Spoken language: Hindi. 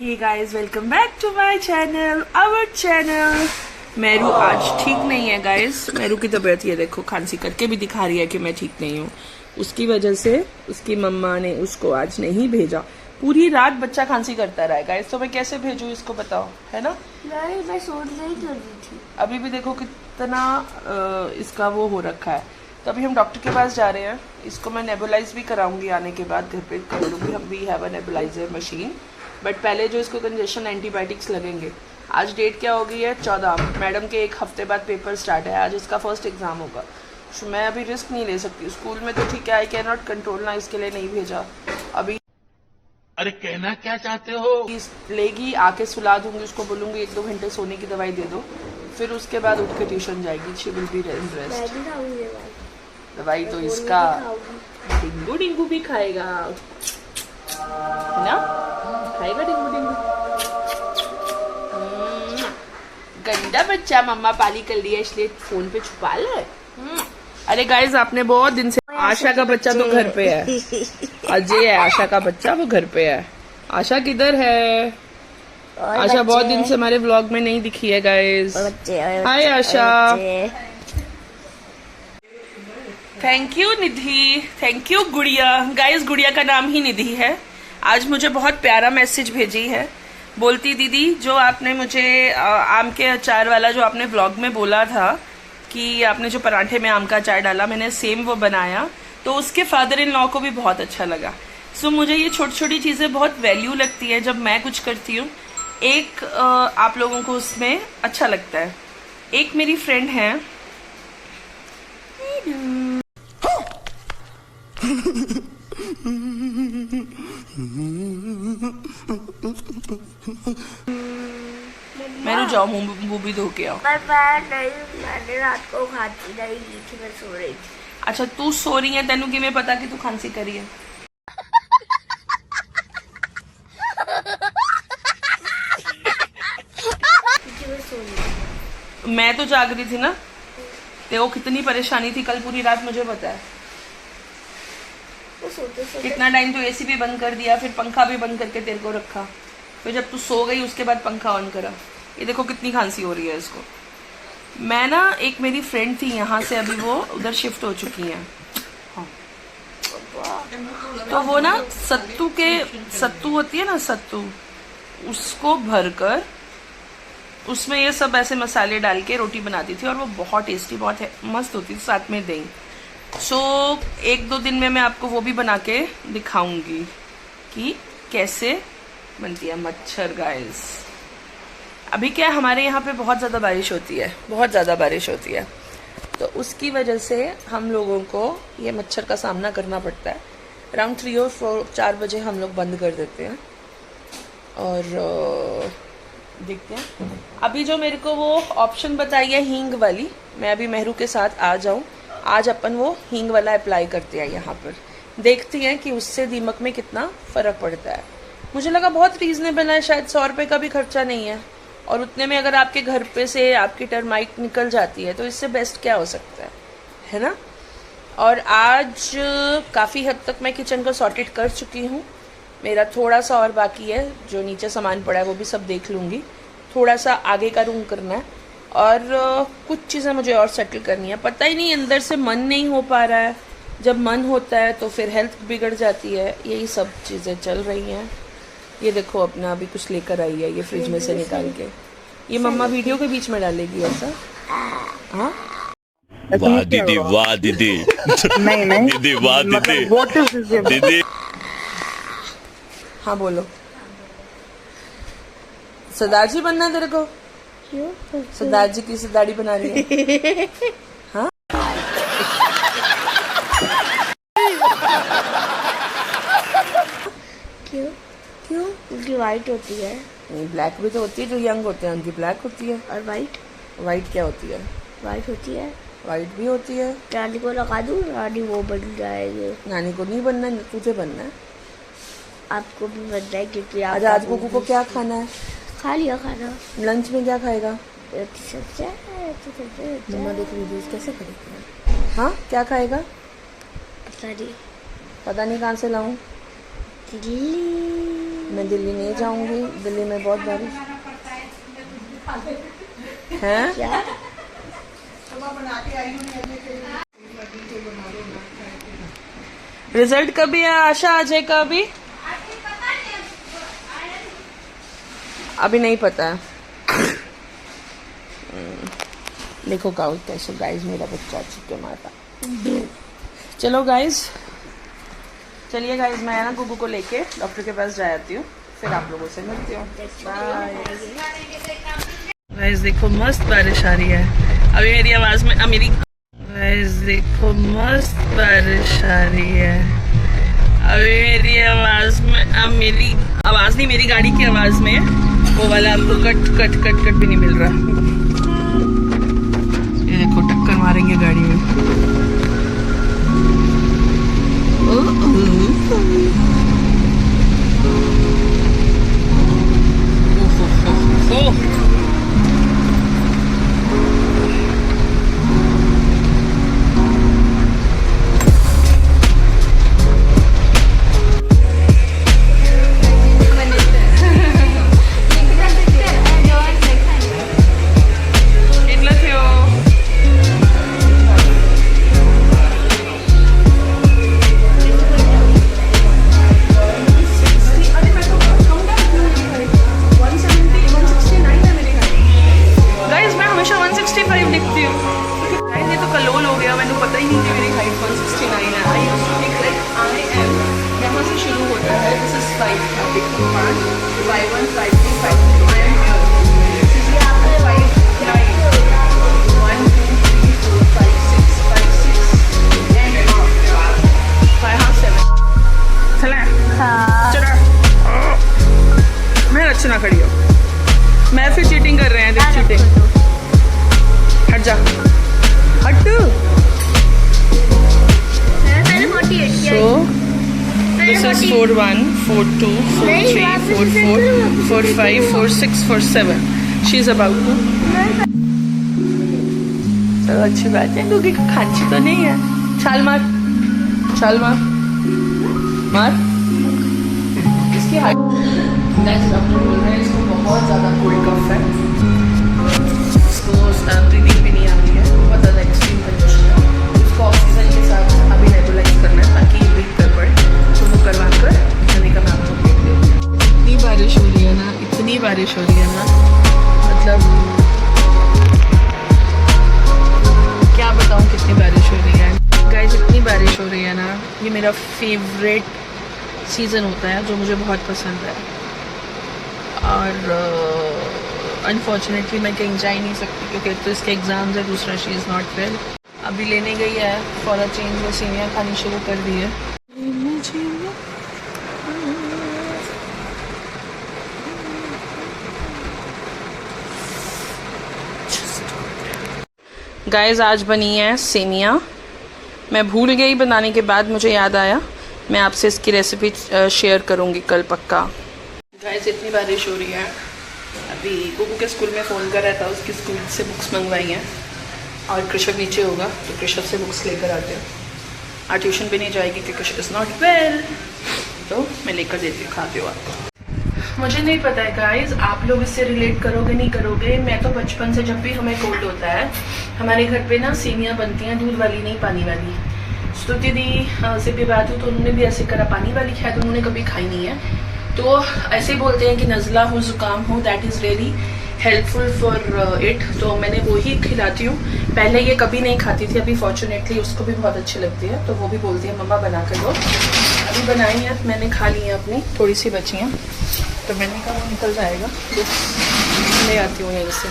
Hey guys, welcome back to my channel, our channel. मेरू आज ठीक नहीं है गाइस। मेरू की तबीयत ये देखो, खांसी करके भी दिखा रही है कि मैं ठीक नहीं हूँ। उसकी वजह से उसकी मम्मा ने उसको आज नहीं भेजा। पूरी रात बच्चा खांसी करता रहा है गाइस, तो मैं कैसे भेजूँ इसको, बताओ, है ना। मैं सोच नहीं कर रही थी। अभी भी देखो कितना इसका वो हो रखा है। तो अभी हम डॉक्टर के पास जा रहे हैं। इसको मैं नेबुलाइज भी कराऊंगी, आने के बाद घर पे कर लूँगी। हम भी have a nebuliser machine, but पहले जो इसको कंजेशन एंटीबायोटिक्स लगेंगे। आज डेट क्या हो गई है, 14। मैडम के एक हफ्ते बाद पेपर स्टार्ट है। आज इसका फर्स्ट एग्ज़ाम होगा। तो मैं अभी रिस्क नहीं ले सकती। स्कूल में तो ठीक है, आई कैन नॉट कंट्रोल ना, इसके लिए नहीं भेजा अभी। अरे कहना क्या चाहते हो? लेगी, आके सुला दूंगी उसको, बोलूँगी 1-2 घंटे सोने की दवाई दे दो, फिर उसके बाद उठ के ट्यूशन जाएगी। She will be rest. दवाई तो इसका डिंगू डिंगू भी खाएगा, है ना, खाएगा डिंगू डिंगू। गंदा बच्चा, मम्मा पाली कर लिया इसलिए फोन पे छुपा ले। अरे गाइज, आपने बहुत दिन से, आशा का बच्चा तो घर पे है। अजय है आशा का बच्चा, वो घर पे है। आशा किधर है? आशा बहुत दिन से हमारे व्लॉग में नहीं दिखी है guys. Hi Asha. Thank you Nidhi, thank you गुड़िया। गाइज, गुड़िया का नाम ही निधि है। आज मुझे बहुत प्यारा मैसेज भेजी है। बोलती, दीदी जो आपने मुझे आम के अचार वाला जो आपने व्लॉग में बोला था कि आपने जो पराठे में आम का अचार डाला, मैंने सेम वो बनाया, तो उसके फादर इन लॉ को भी बहुत अच्छा लगा। सो मुझे ये छोटी छोटी चीज़ें बहुत वैल्यू लगती है जब मैं कुछ करती हूँ। एक आप लोगों को उसमें अच्छा लगता है। एक मेरी फ्रेंड है, मैं जाऊँ मुंह भी धो के आओ। मैंने रात को खांसी नहीं की थी, मैं सो रही थी। अच्छा, तू सो रही है, तेनू किवें पता कि तू खांसी करी है? मैं तो जाग रही थी ना। देखो कितनी परेशानी थी कल पूरी रात, मुझे पता है। कितना टाइम तो एसी भी बंद कर दिया, फिर पंखा भी बंद करके तेरे को रखा, फिर जब तू सो गई उसके बाद पंखा ऑन करा। ये देखो कितनी खांसी हो रही है इसको। मैं ना, एक मेरी फ्रेंड थी यहाँ से, अभी वो उधर शिफ्ट हो चुकी हैं। हाँ। तो वो ना सत्तू होती है ना, सत्तू, उसको भरकर उसमें ये सब ऐसे मसाले डाल के रोटी बनाती थी, और वो बहुत टेस्टी, बहुत मस्त होती थी, साथ में दही। सो 1-2 दिन में मैं आपको वो भी बना के दिखाऊंगी कि कैसे बनती है मच्छर गाइस। अभी क्या, हमारे यहाँ पे बहुत ज़्यादा बारिश होती है, बहुत ज़्यादा बारिश होती है, तो उसकी वजह से हम लोगों को ये मच्छर का सामना करना पड़ता है। अराउंड 3 और 4 बजे हम लोग बंद कर देते हैं। और देखते हैं अभी जो मेरे को वो ऑप्शन बताई है हींग वाली, मैं अभी मेहरू के साथ आ जाऊं, आज अपन वो हींग वाला अप्लाई करते हैं यहाँ पर। देखते हैं कि उससे दीमक में कितना फ़र्क पड़ता है। मुझे लगा बहुत रीज़नेबल है, शायद 100 रुपये का भी खर्चा नहीं है, और उतने में अगर आपके घर पे से आपकी टर्माइट निकल जाती है तो इससे बेस्ट क्या हो सकता है ना। और आज काफ़ी हद तक मैं किचन को सॉर्टेड कर चुकी हूँ। मेरा थोड़ा सा और बाकी है, जो नीचे सामान पड़ा है वो भी सब देख लूँगी। थोड़ा सा आगे का रूम करना है, और कुछ चीज़ें मुझे और सेटल करनी है। पता ही नहीं, अंदर से मन नहीं हो पा रहा है। जब मन होता है तो फिर हेल्थ बिगड़ जाती है। यही सब चीज़ें चल रही हैं। ये देखो, अपना अभी कुछ लेकर आई है, ये फ्रिज में से निकाल के। ये मम्मा वीडियो के बीच में डालेगी ऐसा। हाँ, वाह दीदी, वाह दीदी। नहीं दीदी वाह दीदी, व्हाट इज दिस? दीदी। हाँ बोलो। सरदार जी बनना तेरे को? क्यों? सरदार जी की सरदारी बना रही है? हाँ, क्यों? क्यों? उनकी वाइट होती है। नहीं, ब्लैक भी तो होती है, जो यंग होते हैं उनकी ब्लैक होती है। और वाइट? वाइट क्या होती है? वाइट होती है। वाइट भी होती है। रानी को लगा दूं, रानी वो बन जाएगी। नानी को नहीं बनना, तुझे बनना है। आपको भी बनना है, क्योंकि आप आज कुकू को क्या खाना है? खा लिया खाना। लंच में क्या खाएगा? मम्मा देख वीडियोस कैसे करेगी। हाँ, क्या खाएगा? पता नहीं कहाँ से लाऊं? दिल्ली। मैं दिल्ली नहीं जाऊंगी, दिल्ली में बहुत बारिश है। क्या? रिजल्ट कभी है आशा? अजय का अभी नहीं पता है। देखो कैसे गाइस मेरा बच्चा चिक्के मारता। चलो गाइस, चलिए गाइस, मैं ना गुगू को लेके डॉक्टर के पास जा आती हूँ, फिर आप लोगों से मिलती हूँ। Bye guys. देखो मस्त बारिश आ रही है अभी मेरी आवाज में। मेरी गाइस देखो मस्त बारिश आ रही है अभी मेरी आवाज में। अब मेरी आवाज नहीं, मेरी गाड़ी की आवाज में वो वाला आपको कट कट कट कट भी नहीं मिल रहा। ये देखो टक्कर मारेंगे गाड़ी में। ना खड़ी हो, मैं फिर चीटिंग कर रहे हैं। देख चीटिंग, हट जा, हट। So this is 4-1, 4-2, 4-3, 4-4, 4-5, 4-6, 4-7. She's about to. चलो अच्छी बात है। क्योंकि खांची तो नहीं है। छाल मार, छाल मार, मार। इसकी हाइट डॉक्टर बोल रहे हैं इसको बहुत ज़्यादा कोल्ड कफ है, इसको ब्रीदिंग भी नहीं आती है, बहुत ज़्यादा एक्सट्रीम कंडीशन है। उसको ऑक्सीजन के साथ अभी नेबुलाइज करना है ताकि ये ब्रीथ कर पाए, तो वो करवा कर जाने का मैं आपको देख देती हूँ। इतनी बारिश हो रही है ना, इतनी बारिश हो रही है ना, मतलब क्या बताऊँ कितनी बारिश हो रही है गाइस। इतनी बारिश हो रही है ना, ये मेरा फेवरेट सीज़न होता है जो मुझे बहुत पसंद है। और अनफॉर्चुनेटली मैं कहीं जा ही नहीं सकती क्योंकि तो इसके एग्ज़ाम्स है, दूसरा शी इज़ नॉट वेल। अभी लेने गई है फॉर अ चेंज, वो सेवियाँ खानी शुरू कर दी है। गाइस आज बनी है सेवियाँ, मैं भूल गई बनाने के बाद मुझे याद आया, मैं आपसे इसकी रेसिपी शेयर करूँगी कल पक्का। गाइस इतनी बारिश हो रही है, अभी गुगू के स्कूल में फ़ोन कर रहा था, उसकी स्कूल से बुक्स मंगवाई हैं और कृषक नीचे होगा तो कृषक से बुक्स लेकर आते हैं। आज ट्यूशन भी नहीं जाएगी क्योंकि कृषक इज़ नॉट वेल, तो मैं लेकर देती हूँ, खाते हो आपको। मुझे नहीं पता है गाइस आप लोग इससे रिलेट करोगे नहीं करोगे। मैं तो बचपन से जब भी हमें कोल्ड होता है हमारे घर पे ना सेवियाँ बनती हैं, दूध वाली नहीं पानी वाली। स्तुति दी से भी बात हुई तो उन्होंने भी ऐसे करा, पानी वाली खाया तो उन्होंने कभी खाई नहीं है। तो ऐसे बोलते हैं कि नज़ला हो ज़ुकाम हो that is really helpful for it, तो मैंने वो ही खिलाती हूँ। पहले ये कभी नहीं खाती थी, अभी फॉर्चुनेटली उसको भी बहुत अच्छी लगती है, तो वो भी बोलती है मम्मा बना कर दो। अभी बनाई है, मैंने खा ली है अपनी, थोड़ी सी बची हैं, तो मैंने कहा वो निकल जाएगा, ले आती हूँ यहीं से।